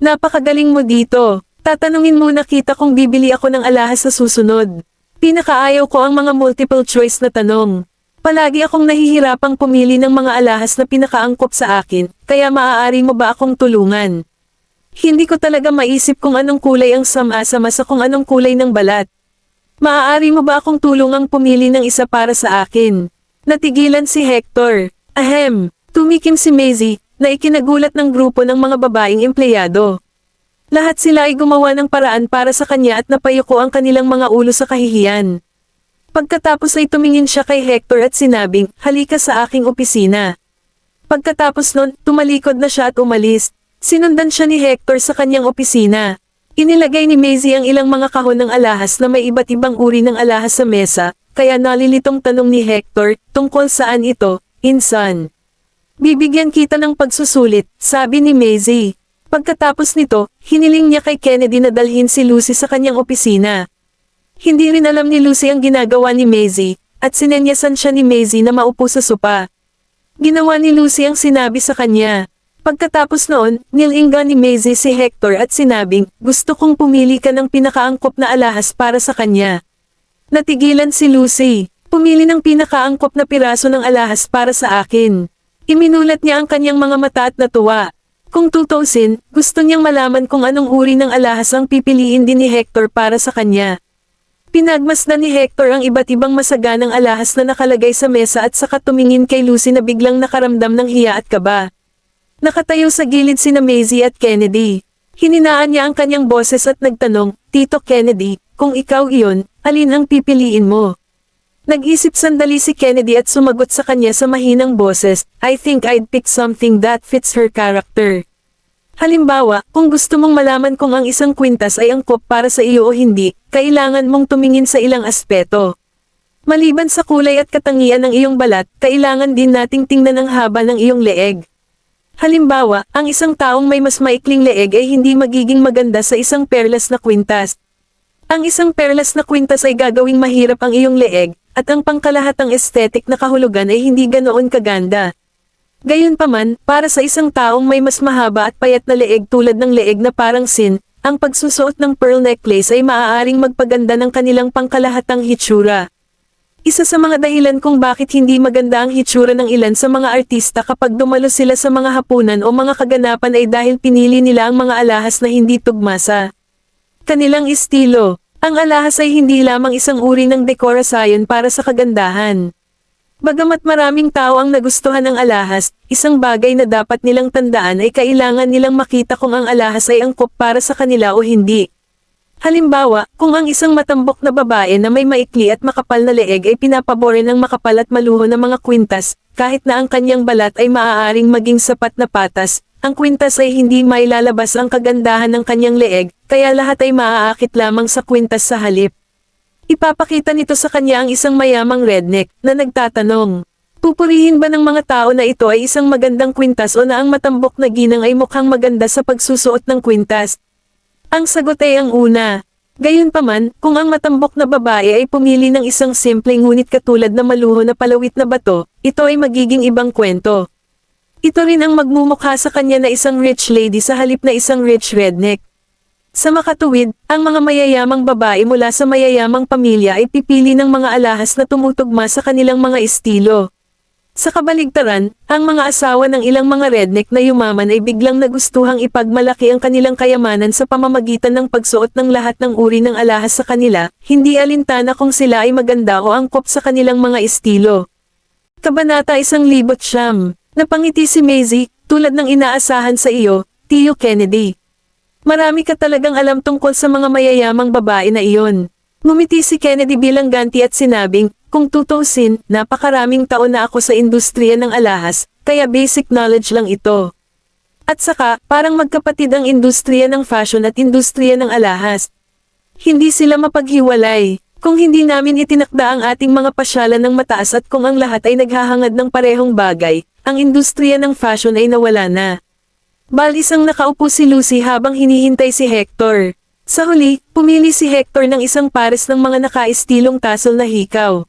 Napakagaling mo dito. Tatanungin muna kita kung bibili ako ng alahas sa susunod. Pinakaayaw ko ang mga multiple choice na tanong. Palagi akong nahihirapang pumili ng mga alahas na pinakaangkop sa akin, kaya maaari mo ba akong tulungan? Hindi ko talaga maisip kung anong kulay ang sama-sama sa kung anong kulay ng balat. Maaari mo ba akong tulungang pumili ng isa para sa akin? Natigilan si Hector. Ahem, tumikim si Maisie, na ikinagulat ng grupo ng mga babaeng empleyado. Lahat sila ay gumawa ng paraan para sa kanya at napayuko ang kanilang mga ulo sa kahihiyan. Pagkatapos ay tumingin siya kay Hector at sinabing, halika sa aking opisina. Pagkatapos nun, tumalikod na siya at umalis. Sinundan siya ni Hector sa kanyang opisina. Inilagay ni Maisie ang ilang mga kahon ng alahas na may iba't ibang uri ng alahas sa mesa, kaya nalilitong tanong ni Hector, tungkol saan ito, insan. Bibigyan kita ng pagsusulit, sabi ni Maisie. Pagkatapos nito, hiniling niya kay Kennedy na dalhin si Lucy sa kanyang opisina. Hindi rin alam ni Lucy ang ginagawa ni Maisie, at sinenyasan siya ni Maisie na maupo sa sopa. Ginawa ni Lucy ang sinabi sa kanya. Pagkatapos noon, nilinggan ni Maisie si Hector at sinabing, gusto kong pumili ka ng pinakaangkop na alahas para sa kanya. Natigilan si Lucy. Pumili ng pinakaangkop na piraso ng alahas para sa akin. Iminulat niya ang kanyang mga mata at natuwa. Kung tutuusin, gusto niyang malaman kung anong uri ng alahas ang pipiliin din ni Hector para sa kanya. Pinagmasdan ni Hector ang iba't ibang masaganang alahas na nakalagay sa mesa at saka tumingin kay Lucy na biglang nakaramdam ng hiya at kaba. Nakatayo sa gilid sina Maisie at Kennedy. Hininaan niya ang kanyang boses at nagtanong, Tito Kennedy, kung ikaw iyon, alin ang pipiliin mo? Nag-isip sandali si Kennedy at sumagot sa kanya sa mahinang boses, I think I'd pick something that fits her character. Halimbawa, kung gusto mong malaman kung ang isang kwintas ay angkop para sa iyo o hindi, kailangan mong tumingin sa ilang aspeto. Maliban sa kulay at katangian ng iyong balat, kailangan din nating tingnan ang haba ng iyong leeg. Halimbawa, ang isang taong may mas maikling leeg ay hindi magiging maganda sa isang perlas na kwintas. Ang isang perlas na kwintas ay gagawing mahirap ang iyong leeg, at ang pangkalahatang aesthetic na kahulugan ay hindi ganoon kaganda. Gayunpaman, para sa isang taong may mas mahaba at payat na leeg tulad ng leeg na parang sin, ang pagsusuot ng pearl necklace ay maaaring magpaganda ng kanilang pangkalahatang hitsura. Isa sa mga dahilan kung bakit hindi maganda ang hitsura ng ilan sa mga artista kapag dumalo sila sa mga hapunan o mga kaganapan ay dahil pinili nila ang mga alahas na hindi tugma sa kanilang estilo. Ang alahas ay hindi lamang isang uri ng dekorasyon para sa kagandahan. Bagamat maraming tao ang nagustuhan ng alahas, isang bagay na dapat nilang tandaan ay kailangan nilang makita kung ang alahas ay angkop para sa kanila o hindi. Halimbawa, kung ang isang matambok na babae na may maikli at makapal na leeg ay pinapabore ng makapal at maluho na mga kwintas, kahit na ang kanyang balat ay maaaring maging sapat na patas, ang kwintas ay hindi mailalabas ang kagandahan ng kanyang leeg, kaya lahat ay maaakit lamang sa kwintas sa halip. Ipapakita nito sa kanya ang isang mayamang redneck na nagtatanong, pupurihin ba ng mga tao na ito ay isang magandang kwintas o na ang matambok na ginang ay mukhang maganda sa pagsusuot ng kwintas? Ang sagot ay ang una. Gayunpaman, kung ang matambok na babae ay pumili ng isang simpleng ngunit katulad na maluho na palawit na bato, ito ay magiging ibang kwento. Ito rin ang magmumukha sa kanya na isang rich lady sa halip na isang rich redneck. Sa makatuwid, ang mga mayayamang babae mula sa mayayamang pamilya ay pipili ng mga alahas na tumutugma sa kanilang mga estilo. Sa kabaligtaran, ang mga asawa ng ilang mga redneck na yumaman ay biglang nagustuhang ipagmalaki ang kanilang kayamanan sa pamamagitan ng pagsuot ng lahat ng uri ng alahas sa kanila, hindi alintana kung sila ay maganda o angkop sa kanilang mga estilo. Kabanata 109. Napangiti si Maisie, tulad ng inaasahan sa iyo, Tio Kennedy. Marami ka talagang alam tungkol sa mga mayayamang babae na iyon. Ngumiti si Kennedy bilang ganti at sinabing, kung tutuusin, napakaraming taon na ako sa industriya ng alahas, kaya basic knowledge lang ito. At saka, parang magkapatid ang industriya ng fashion at industriya ng alahas. Hindi sila mapaghiwalay. Kung hindi namin itinakda ang ating mga pasyalan ng mataas at kung ang lahat ay naghahangad ng parehong bagay, ang industriya ng fashion ay nawala na. Balisang nakaupo si Lucy habang hinihintay si Hector. Sa huli, pumili si Hector ng isang pares ng mga nakaestilong tassel na hikaw.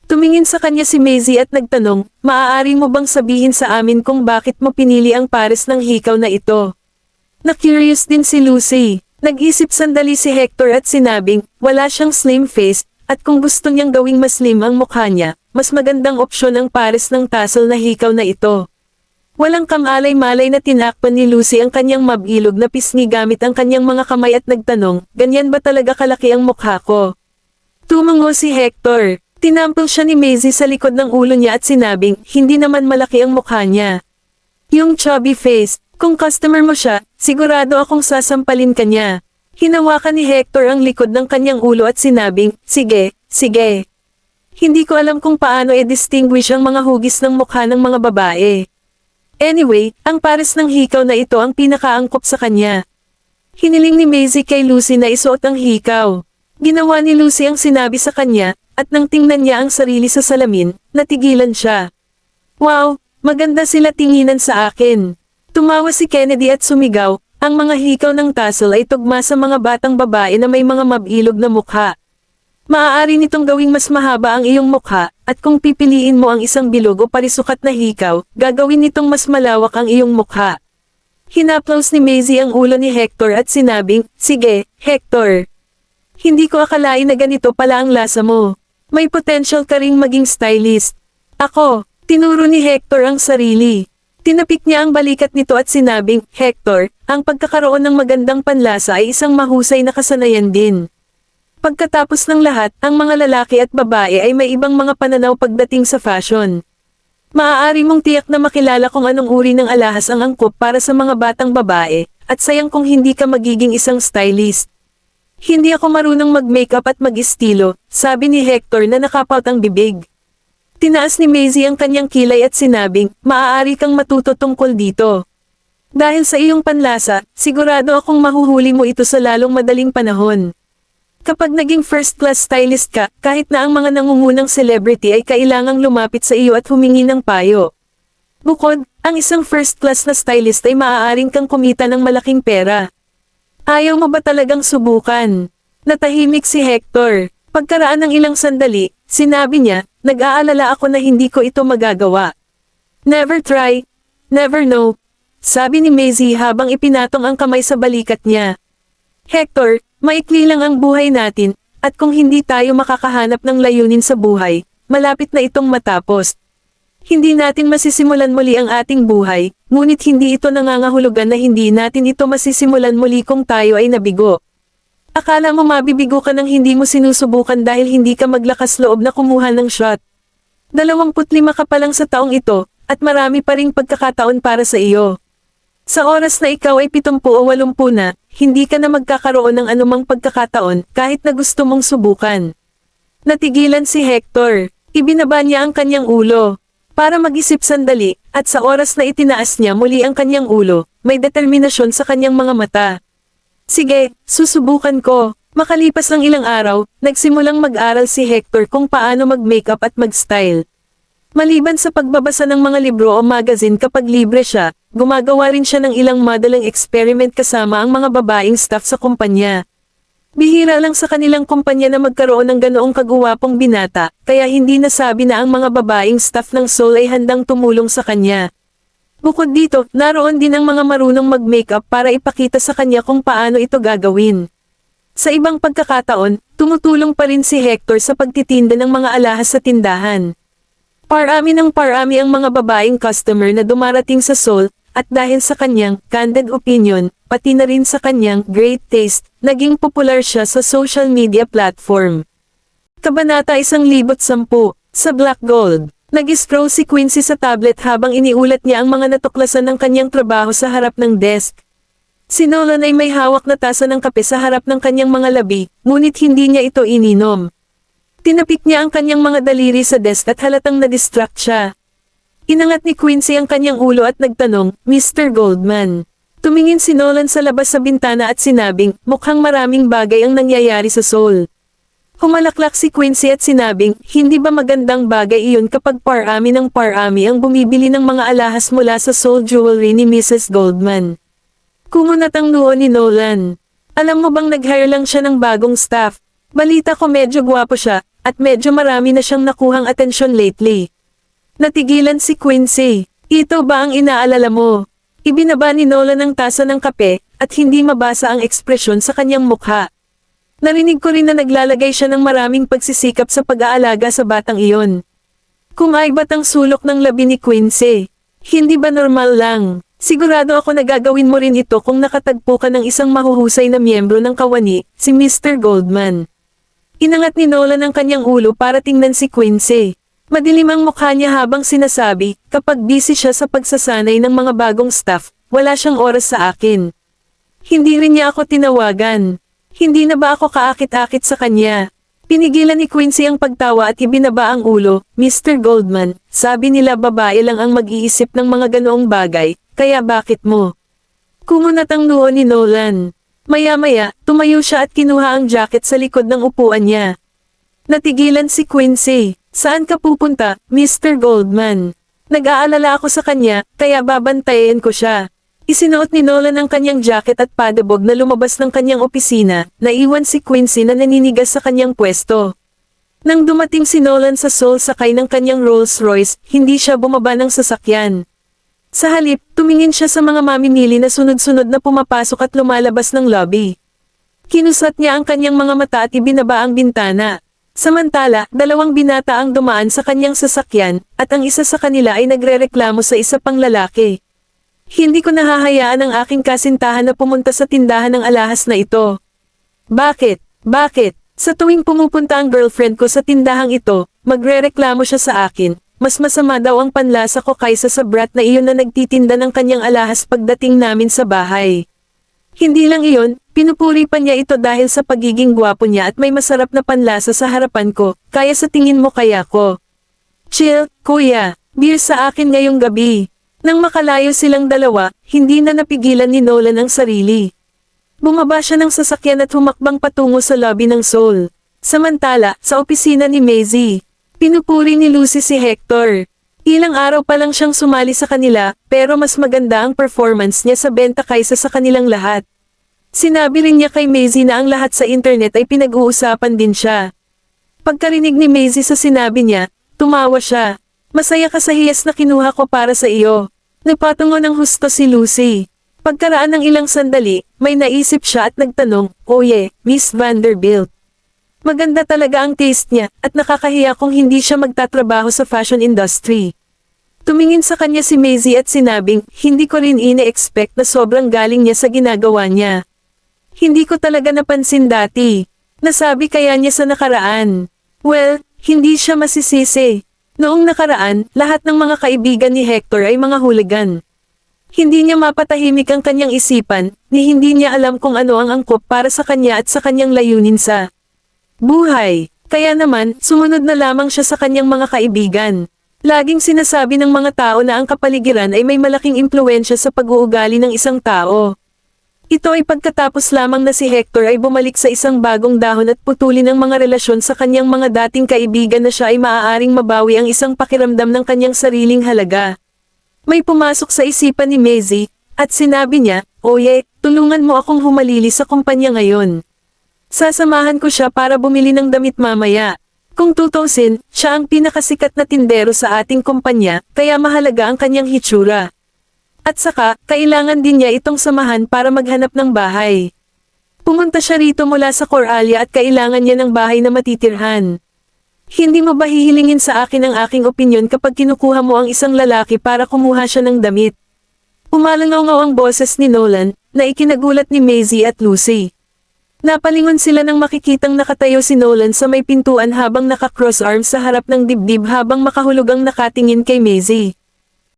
Tumingin sa kanya si Maisie at nagtanong, maaari mo bang sabihin sa amin kung bakit mo pinili ang pares ng hikaw na ito? Na-curious din si Lucy. Nag-isip sandali si Hector at sinabing, wala siyang slim face, at kung gusto niyang gawing mas slim ang mukha niya, mas magandang opsyon ang pares ng tassel na hikaw na ito. Walang kamalay-malay na tinakpan ni Lucy ang kanyang mabilog na pisngi gamit ang kanyang mga kamay at nagtanong, ganyan ba talaga kalaki ang mukha ko? Tumango si Hector. Tinampil siya ni Maisie sa likod ng ulo niya at sinabing, hindi naman malaki ang mukha niya. Yung chubby face, kung customer mo siya, sigurado akong sasampalin ka niya. Hinawakan ni Hector ang likod ng kanyang ulo at sinabing, sige, sige. Hindi ko alam kung paano i-distinguish ang mga hugis ng mukha ng mga babae. Anyway, ang pares ng hikaw na ito ang pinakaangkop sa kanya. Hiniling ni Maisie kay Lucy na isuot ang hikaw. Ginawa ni Lucy ang sinabi sa kanya, at nang tingnan niya ang sarili sa salamin, natigilan siya. Wow, maganda sila tinginan sa akin. Tumawa si Kennedy at sumigaw, ang mga hikaw ng tassel ay tugma sa mga batang babae na may mga mabilog na mukha. Maaari nitong gawing mas mahaba ang iyong mukha, at kung pipiliin mo ang isang bilog o parisukat na hikaw, gagawin nitong mas malawak ang iyong mukha. Hinaplos ni Maisie ang ulo ni Hector at sinabing, sige, Hector. Hindi ko akalain na ganito pala ang lasa mo. May potential ka ring maging stylist. Ako, tinuro ni Hector ang sarili. Tinapik niya ang balikat nito at sinabing, Hector, ang pagkakaroon ng magandang panlasa ay isang mahusay na kasanayan din. Pagkatapos ng lahat, ang mga lalaki at babae ay may ibang mga pananaw pagdating sa fashion. Maaari mong tiyak na makilala kung anong uri ng alahas ang angkop para sa mga batang babae, at sayang kung hindi ka magiging isang stylist. Hindi ako marunong mag-makeup at mag-estilo, sabi ni Hector na nakapaut ang bibig. Tinaas ni Maisie ang kanyang kilay at sinabing, maaari kang matuto tungkol dito. Dahil sa iyong panlasa, sigurado akong mahuhuli mo ito sa lalong madaling panahon. Kapag naging first-class stylist ka, kahit na ang mga nangungunang celebrity ay kailangang lumapit sa iyo at humingi ng payo. Bukod, ang isang first-class na stylist ay maaaring kang kumita ng malaking pera. Ayaw mo ba talagang subukan? Natahimik si Hector. Pagkaraan ng ilang sandali, sinabi niya, nag-aalala ako na hindi ko ito magagawa. Never try, never know, sabi ni Maisie habang ipinatong ang kamay sa balikat niya. Hector, maikli lang ang buhay natin, at kung hindi tayo makakahanap ng layunin sa buhay, malapit na itong matapos. Hindi natin masisimulan muli ang ating buhay, ngunit hindi ito nangangahulugan na hindi natin ito masisimulan muli kung tayo ay nabigo. Akala mo mabibigo ka nang hindi mo sinusubukan dahil hindi ka maglakas loob na kumuha ng shot. 25 ka pa lang sa taong ito, at marami pa ring pagkakataon para sa iyo. Sa oras na ikaw ay 70 o 80 na, hindi ka na magkakaroon ng anumang pagkakataon kahit na gusto mong subukan. Natigilan si Hector. Ibinaba niya ang kanyang ulo. Para mag-isip sandali, at sa oras na itinaas niya muli ang kanyang ulo, may determinasyon sa kanyang mga mata. Sige, susubukan ko. Makalipas ng ilang araw, nagsimulang mag-aral si Hector kung paano mag-makeup at mag-style. Maliban sa pagbabasa ng mga libro o magazine kapag libre siya, gumagawa rin siya ng ilang modeling experiment kasama ang mga babaeng staff sa kumpanya. Bihira lang sa kanilang kumpanya na magkaroon ng ganoong kaguwapong binata, kaya hindi nasabi na ang mga babaeng staff ng Soul ay handang tumulong sa kanya. Bukod dito, naroon din ang mga marunong mag-makeup para ipakita sa kanya kung paano ito gagawin. Sa ibang pagkakataon, tumutulong pa rin si Hector sa pagtitinda ng mga alahas sa tindahan. Parami ng parami ang mga babaeng customer na dumarating sa Soul, at dahil sa kanyang candid opinion, pati na rin sa kanyang great taste, naging popular siya sa social media platform. Kabanata 110, sa Black Gold. Nag-scroll si Quincy sa tablet habang iniulat niya ang mga natuklasan ng kanyang trabaho sa harap ng desk. Si Nolan ay may hawak na tasa ng kape sa harap ng kanyang mga labi, ngunit hindi niya ito ininom. Tinapik niya ang kanyang mga daliri sa desk at halatang na-distract siya. Inangat ni Quincy ang kanyang ulo at nagtanong, Mr. Goldman. Tumingin si Nolan sa labas sa bintana at sinabing, mukhang maraming bagay ang nangyayari sa Soul. Humalaklak si Quincy at sinabing, hindi ba magandang bagay iyon kapag parami ng parami ang bumibili ng mga alahas mula sa Soul Jewelry ni Mrs. Goldman. Kumunat ang noo ni Nolan. Alam mo bang nag-hire lang siya ng bagong staff? Balita ko medyo gwapo siya, at medyo marami na siyang nakuhang atensyon lately. Natigilan si Quincy. Ito ba ang inaalala mo? Ibinaba ni Nolan ang tasa ng kape, at hindi mabasa ang ekspresyon sa kanyang mukha. Narinig ko rin na naglalagay siya ng maraming pagsisikap sa pag-aalaga sa batang iyon. Kumaibat ang sulok ng labi ni Quincy. Hindi ba normal lang? Sigurado ako na gagawin mo rin ito kung nakatagpo ka ng isang mahuhusay na miyembro ng kawani, si Mr. Goldman. Inangat ni Nolan ang kanyang ulo para tingnan si Quincy. Madilim ang mukha niya habang sinasabi, kapag busy siya sa pagsasanay ng mga bagong staff, wala siyang oras sa akin. Hindi rin niya ako tinawagan. Hindi na ba ako kaakit-akit sa kanya? Pinigilan ni Quincy ang pagtawa at ibinaba ang ulo. Mr. Goldman, sabi nila babae lang ang mag-iisip ng mga ganoong bagay, kaya bakit mo? Kumunat ang noo ni Nolan. Maya-maya, tumayo siya at kinuha ang jacket sa likod ng upuan niya. Natigilan si Quincy. Saan ka pupunta, Mr. Goldman? Nag-aalala ako sa kanya, kaya babantayan ko siya. Isinuot ni Nolan ang kanyang jacket at padabog na lumabas ng kanyang opisina, naiwan si Quincy na naninigas sa kanyang pwesto. Nang dumating si Nolan sa Seoul sakay ng kanyang Rolls Royce, hindi siya bumaba ng sasakyan. Sa halip, tumingin siya sa mga mamimili na sunod-sunod na pumapasok at lumalabas ng lobby. Kinusat niya ang kanyang mga mata at ibinaba ang bintana. Samantala, dalawang binata ang dumaan sa kanyang sasakyan, at ang isa sa kanila ay nagrereklamo sa isa pang lalaki. Hindi ko nahahayaan ang aking kasintahan na pumunta sa tindahan ng alahas na ito. Bakit? Bakit? Sa tuwing pumupunta ang girlfriend ko sa tindahang ito, magrereklamo siya sa akin. Mas masama daw ang panlasa ko kaysa sa brat na iyon na nagtitinda ng kanyang alahas pagdating namin sa bahay. Hindi lang iyon, pinupuri pa niya ito dahil sa pagiging gwapo niya at may masarap na panlasa sa harapan ko, kaya sa tingin mo kaya ko. Chill, kuya, beer sa akin ngayong gabi. Nang makalayo silang dalawa, hindi na napigilan ni Nolan ang sarili. Bumaba siya ng sasakyan at humakbang patungo sa lobby ng Seoul. Samantala, sa opisina ni Maisie, pinupuri ni Lucy si Hector. Ilang araw pa lang siyang sumali sa kanila, pero mas maganda ang performance niya sa benta kaysa sa kanilang lahat. Sinabi rin niya kay Maisie na ang lahat sa internet ay pinag-uusapan din siya. Pagkarinig ni Maisie sa sinabi niya, tumawa siya. Masaya ka sa hiyas na kinuha ko para sa iyo. Napatungo ng husto si Lucy. Pagkaraan ng ilang sandali, may naisip siya at nagtanong, Oye, Miss Vanderbilt. Maganda talaga ang taste niya, at nakakahiya kung hindi siya magtatrabaho sa fashion industry. Tumingin sa kanya si Maisie at sinabing, hindi ko rin ine-expect na sobrang galing niya sa ginagawa niya. Hindi ko talaga napansin dati. Nasabi kaya niya sa nakaraan. Well, hindi siya masisisi. Noong nakaraan, lahat ng mga kaibigan ni Hector ay mga hooligan. Hindi niya mapatahimik ang kanyang isipan, ni hindi niya alam kung ano ang angkop para sa kanya at sa kanyang layunin sa buhay. Kaya naman, sumunod na lamang siya sa kanyang mga kaibigan. Laging sinasabi ng mga tao na ang kapaligiran ay may malaking impluwensya sa pag-uugali ng isang tao. Ito ay pagkatapos lamang na si Hector ay bumalik sa isang bagong dahon at putulin ang mga relasyon sa kanyang mga dating kaibigan na siya ay maaaring mabawi ang isang pakiramdam ng kanyang sariling halaga. May pumasok sa isipan ni Maisie, at sinabi niya, Oye, tulungan mo akong humalili sa kumpanya ngayon. Sasamahan ko siya para bumili ng damit mamaya. Kung tutusin, siya ang pinakasikat na tindero sa ating kumpanya, kaya mahalaga ang kanyang hitsura. At saka, kailangan din niya itong samahan para maghanap ng bahay. Pumunta siya rito mula sa Coralia at kailangan niya ng bahay na matitirhan. Hindi mo ba hihilingin sa akin ang aking opinyon kapag kinukuha mo ang isang lalaki para kumuha siya ng damit? Umalangaw ang boses ni Nolan, na ikinagulat ni Maisie at Lucy. Napalingon sila nang makikitang nakatayo si Nolan sa may pintuan habang naka-cross arms sa harap ng dibdib habang makahulugang nakatingin kay Maisie.